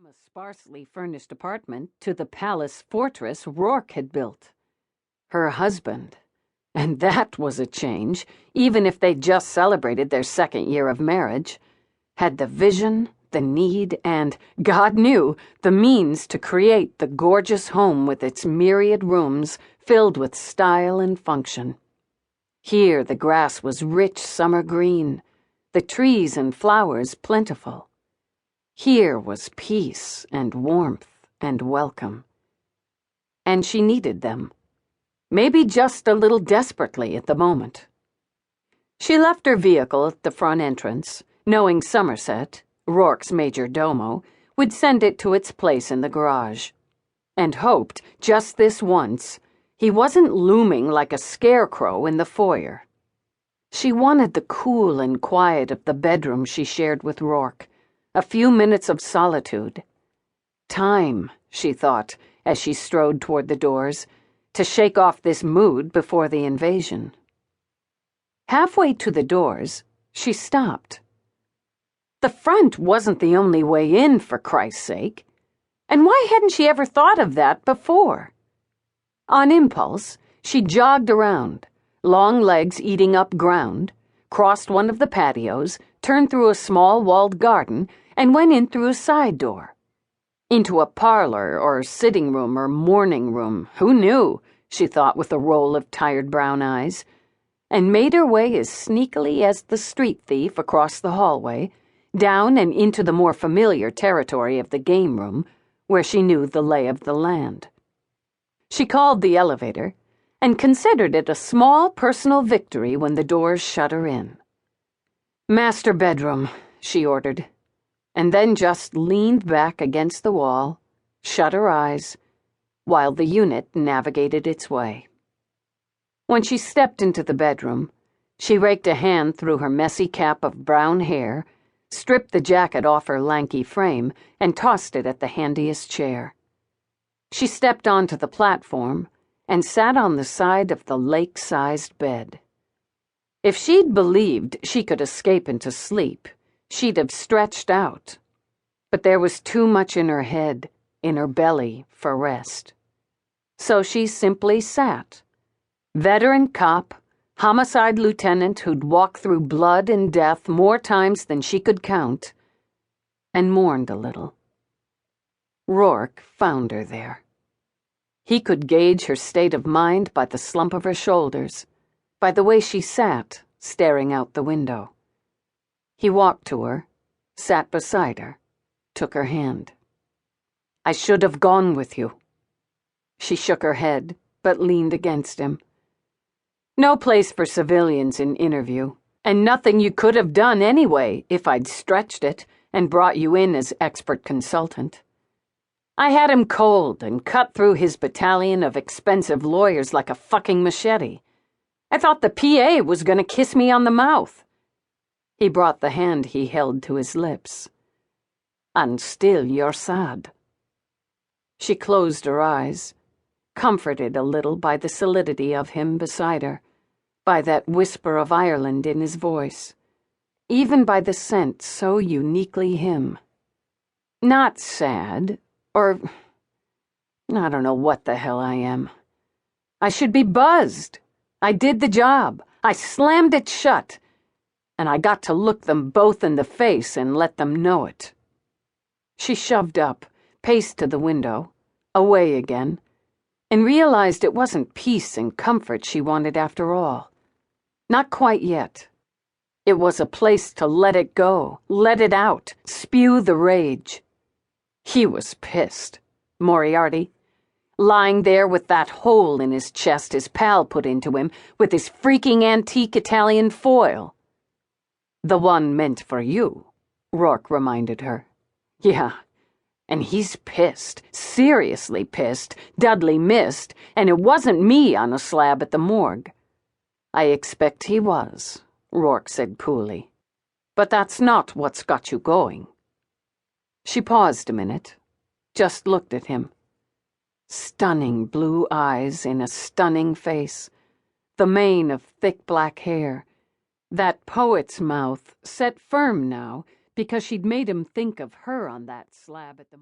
a sparsely furnished apartment to the palace fortress Rourke had built. Her husband. And that was a change, even if they'd just celebrated their second year of marriage, had the vision, the need, and, God knew, the means to create the gorgeous home with its myriad rooms filled with style and function. Here the grass was rich summer green, the trees and flowers plentiful. Here was peace and warmth and welcome. And she needed them. Maybe just a little desperately at the moment. She left her vehicle at the front entrance, knowing Somerset, Rourke's major domo, would send it to its place in the garage, and hoped, just this once, he wasn't looming like a scarecrow in the foyer. She wanted the cool and quiet of the bedroom she shared with Rourke, a few minutes of solitude. Time, she thought, as she strode toward the doors, to shake off this mood before the invasion. Halfway to the doors, she stopped. The front wasn't the only way in, for Christ's sake. And why hadn't she ever thought of that before? On impulse, she jogged around, long legs eating up ground, crossed one of the patios, turned through a small walled garden, and went in through a side door. Into a parlor or sitting room or morning room, who knew, she thought with a roll of tired brown eyes, and made her way as sneakily as the street thief across the hallway, down and into the more familiar territory of the game room, where she knew the lay of the land. She called the elevator, and considered it a small personal victory when the doors shut her in. "Master bedroom," she ordered, and then just leaned back against the wall, shut her eyes, while the unit navigated its way. When she stepped into the bedroom, she raked a hand through her messy cap of brown hair, stripped the jacket off her lanky frame, and tossed it at the handiest chair. She stepped onto the platform and sat on the side of the lake-sized bed. If she'd believed she could escape into sleep, she'd have stretched out. But there was too much in her head, in her belly, for rest. So she simply sat. Veteran cop, homicide lieutenant who'd walked through blood and death more times than she could count, and mourned a little. Rourke found her there. He could gauge her state of mind by the slump of her shoulders, by the way she sat, staring out the window. He walked to her, sat beside her, took her hand. "I should have gone with you." She shook her head, but leaned against him. "No place for civilians in interview, and nothing you could have done anyway if I'd stretched it and brought you in as expert consultant. I had him cold and cut through his battalion of expensive lawyers like a fucking machete. I thought the PA was going to kiss me on the mouth." He brought the hand he held to his lips. "And still you're sad." She closed her eyes, comforted a little by the solidity of him beside her, by that whisper of Ireland in his voice, even by the scent so uniquely him. Not sad, or I don't know what the hell I am. I should be buzzed. I did the job. I slammed it shut. And I got to look them both in the face and let them know it. She shoved up, paced to the window, away again, and realized it wasn't peace and comfort she wanted after all. Not quite yet. It was a place to let it go, let it out, spew the rage. He was pissed, Moriarty, lying there with that hole in his chest his pal put into him with his freaking antique Italian foil. "The one meant for you," Rourke reminded her. "Yeah, and he's pissed, seriously pissed, Dudley missed, and it wasn't me on a slab at the morgue." "I expect he was," Rourke said coolly. "But that's not what's got you going." She paused a minute, just looked at him. Stunning blue eyes in a stunning face, the mane of thick black hair, that poet's mouth set firm now because she'd made him think of her on that slab at the